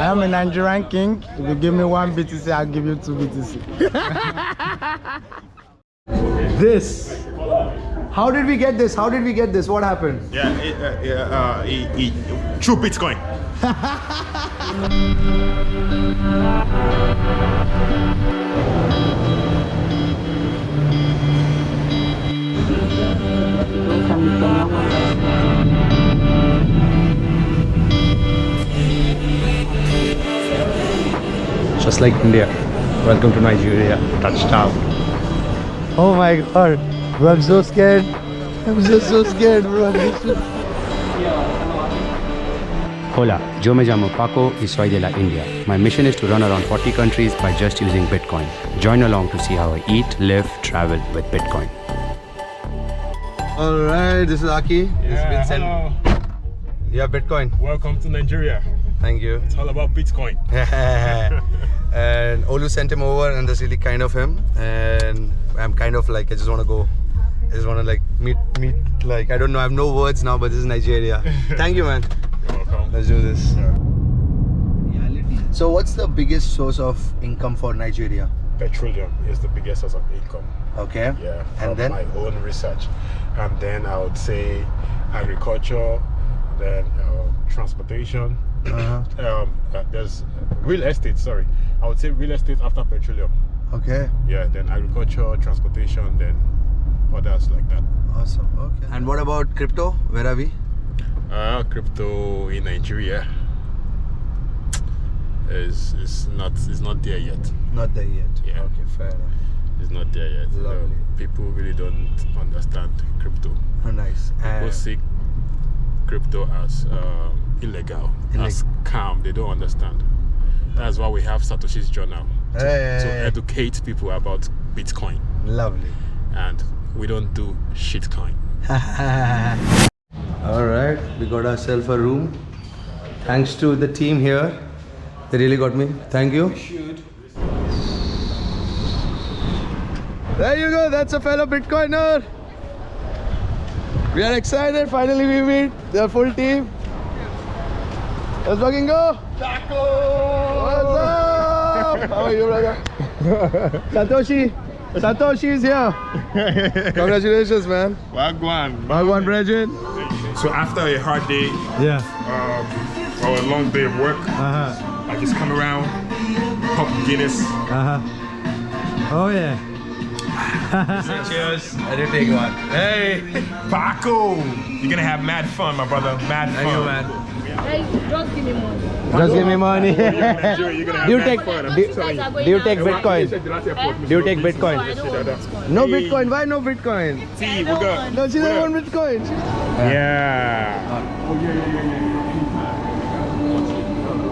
I am a Nigerian king. If you give me 1 BTC, I'll give you 2 BTC. This. How did we get this? How did we get this? What happened? Yeah, true Bitcoin. Just like India. Welcome to Nigeria. Touchdown. Oh my god. Bro, I'm so scared. I'm just so scared, bro. Hola, yo me llamo Paco y soy de la India. My mission is to run around 40 countries by just using Bitcoin. Join along to see how I eat, live, travel with Bitcoin. Alright, this is Aki. Hello. You have Bitcoin. Welcome to Nigeria. Thank you. It's all about Bitcoin. And Olu sent him over, and that's really kind of him. And I'm kind of like, I just want to go. I just want to like meet. Like, I don't know. I have no words now, but this is Nigeria. Thank you, man. You're welcome. Let's do this. Yeah. So, what's the biggest source of income for Nigeria? Petroleum is the biggest source of income. Okay. Yeah. And from then my own research, and then I would say agriculture, then transportation. There's real estate. Sorry, I would say real estate after petroleum. Okay. Yeah. Then agriculture, transportation, then others like that. Awesome. Okay. And what about crypto? Where are we? Crypto in Nigeria is not there yet. Not there yet. Yeah. Okay, fair enough. It's not there yet. Lovely. People really don't understand crypto. Oh, nice. People see crypto as illegal, as scam. They don't understand. That's why we have Satoshi's journal to educate people about Bitcoin. Lovely. And we don't do shitcoin. All right, we got ourselves a room. Thanks to the team here. They really got me. Thank you. There you go. That's a fellow Bitcoiner. We are excited. Finally, we meet the full team. Let's fucking go. Paco! What's up? How are you, brother? Satoshi is here. Congratulations, man. Wagwan. Bhagwan Brethren. So after a hard day, Yeah. or a long day of work, I just come around, pop Guinness. Oh yeah. Cheers. I did take one. Hey. Paco! You're gonna have mad fun, my brother. Mad fun. Thank you, man. Hey, just give me money. Just give me money. You're gonna have Do you mad take fun. I'm do, telling you. do you take Bitcoin? Do you take Bitcoin? I don't want Bitcoin. No Bitcoin. Why no Bitcoin? See, we're good. No, she doesn't want Bitcoin. Yeah.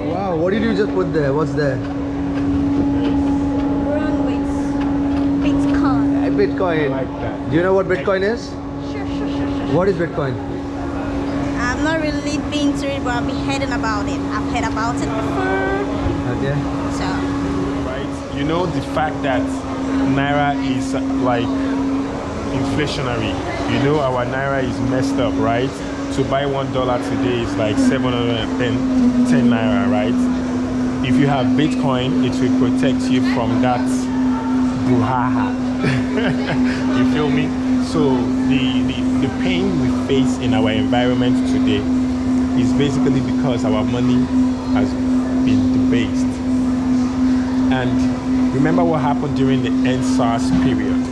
Wow, what did you just put there? What's there? Run with Bitcoin. Bitcoin. Like that. Do you know what Bitcoin is? Sure. What is Bitcoin? I've not really been through it, but I've been hearing about it. I've heard about it before. Okay. So, Right. You know the fact that Naira is like inflationary. You know our Naira is messed up, right? To buy $1 today is like 710 Naira, right? If you have Bitcoin, it will protect you from that brouhaha. You feel me? So the pain we face in our environment today is basically because our money has been debased. And remember what happened during the EndSARS period?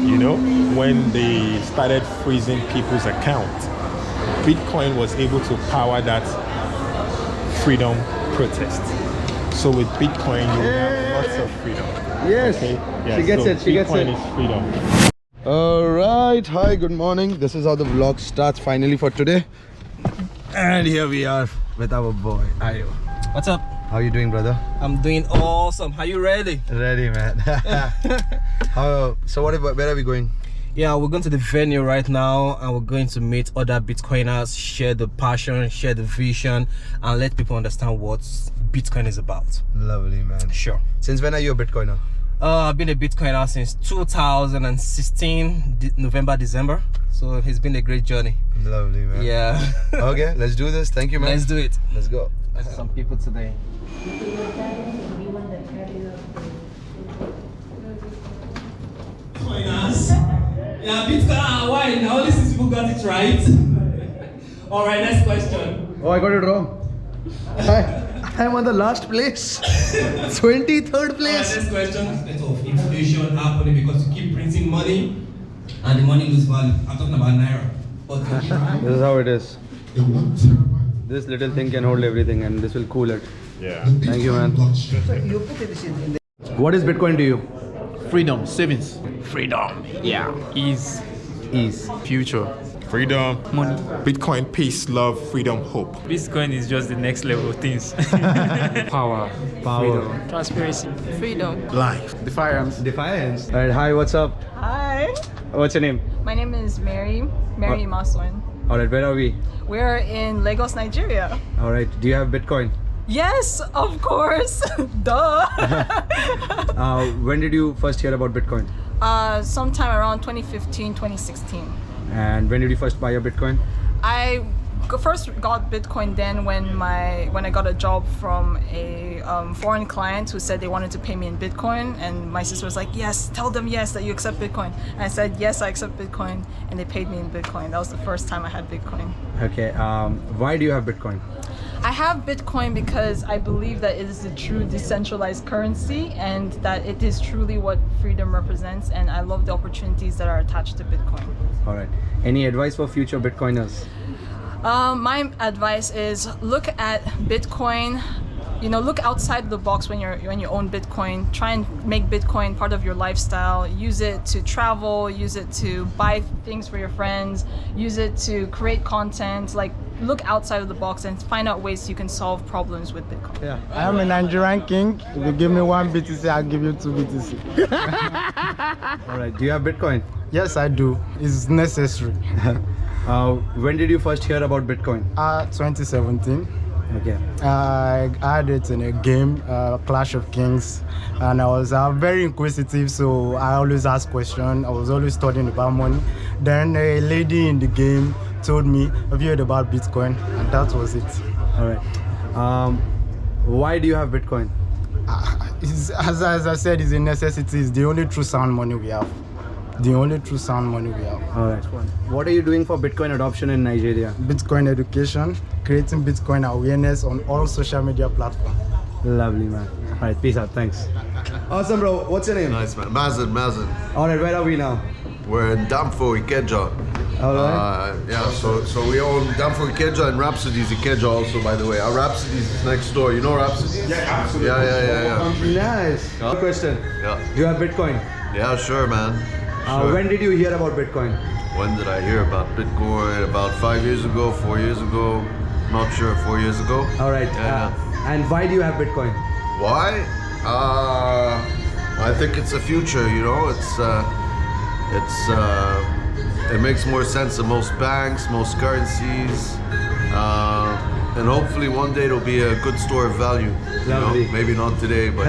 You know, when they started freezing people's accounts, Bitcoin was able to power that freedom protest. So with Bitcoin, you have lots of freedom. Yes. Okay? Yeah, She gets so it. She gets Bitcoin it. is freedom. Alright, hi, good morning. This is how the vlog starts finally for today. And here we are with our boy, Ayo. What's up? How you doing, brother? I'm doing awesome. Are you ready? Ready, man. So where are we going? Yeah, we're going to the venue right now and we're going to meet other Bitcoiners, share the passion, share the vision, and let people understand what Bitcoin is about. Lovely, man. Sure. Since when are you a Bitcoiner? I've been a Bitcoiner since 2016, November, December. So it's been a great journey. Lovely, man. Yeah. Okay, let's do this. Thank you, man. Let's do it. Let's go. some people today. Yeah, Bitcoin. Why? Now this is who got it right. All right, next question. Oh, I got it wrong. I'm on the last place. 23rd All right, place. next question. Aspect of inflation happening because you keep printing money and the money lose value. I'm talking about naira. But This is how it is. This little thing can hold everything and this will cool it. Yeah. Thank you, man. What is Bitcoin to you? Freedom, savings, Freedom. yeah, ease, future. Freedom. Money. Bitcoin, peace, love, freedom, hope. Bitcoin is just the next level of things. Power, Freedom. transparency, freedom. Life. Defiance. Defiance. Alright, hi, what's up? Hi, What's your name? my name is Mary Maswin. Alright, where are we? We're in Lagos, Nigeria. Alright, do you have Bitcoin? Yes, of course. Duh. When did you first hear about Bitcoin? Sometime around 2015, 2016. And when did you first buy your Bitcoin? I first got Bitcoin then when I got a job from a foreign client who said they wanted to pay me in Bitcoin, and my sister was like, yes, tell them yes that you accept Bitcoin. And I said yes, I accept Bitcoin, and they paid me in Bitcoin. That was the first time I had Bitcoin. Okay, why do you have Bitcoin? I have Bitcoin because I believe that it is a true decentralized currency and that it is truly what freedom represents, and I love the opportunities that are attached to Bitcoin. Alright, any advice for future Bitcoiners? My advice is look at Bitcoin, look outside the box when you own Bitcoin. Try and make Bitcoin part of your lifestyle. Use it to travel, use it to buy things for your friends, use it to create content. Like, look outside of the box and find out ways you can solve problems with Bitcoin. Yeah, I am a Nigerian king. If you give me 1 BTC, I'll give you 2 BTC. Alright, do you have Bitcoin? Yes, I do. It's necessary. When did you first hear about Bitcoin? 2017. Okay. I had it in a game, Clash of Kings, and I was very inquisitive, so I always asked questions. I was always studying about money. Then a lady in the game told me, have you heard about Bitcoin? And that was it. All right. Why do you have Bitcoin? As I said, it's a necessity. It's the only true sound money we have. The only true sound money we have. All right. What are you doing for Bitcoin adoption in Nigeria? Bitcoin education, creating Bitcoin awareness on all social media platforms. Lovely, man. All right, peace out. Thanks. Awesome, bro. What's your name? Nice, man. Mazen. All right, where are we now? We're in Damfo, Ikeja. All right. Yeah, so we own Damfo, Ikeja, and Rhapsody's Ikeja also, by the way. Our Rhapsody's is next door. You know Rhapsody? Yeah, absolutely. Yeah. Nice. Good question. Yeah. Do you have Bitcoin? Yeah, sure, man. Sure. When did you hear about Bitcoin? When did I hear about Bitcoin? About 5 years ago, 4 years ago. Not sure, 4 years ago. All right. Yeah. And why do you have Bitcoin? Why? I think it's the future, it makes more sense than most banks, most currencies, and hopefully one day it'll be a good store of value. Lovely. Maybe not today, but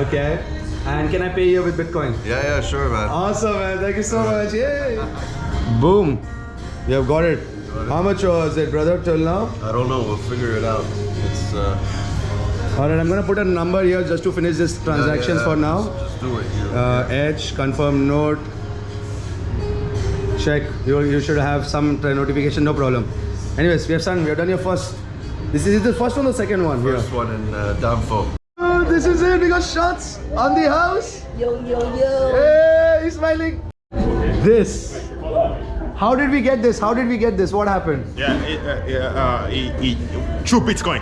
okay. And can I pay you with Bitcoin? yeah, sure, man. Awesome, man. Thank you so much. Yay! Boom. You have got it. How much was it, brother, till now? I don't know. We'll figure it out. It's all right, I'm gonna put a number here just to finish this transactions for now. Just do it. Edge, confirm note. Check. You should have some notification, no problem. Anyways, we have done your first. This is the first one or second one? First one in Damfo. Oh, this is it. We got shots on the house. Yo. Hey, he's smiling. This. How did we get this? What happened? Yeah, through Bitcoin.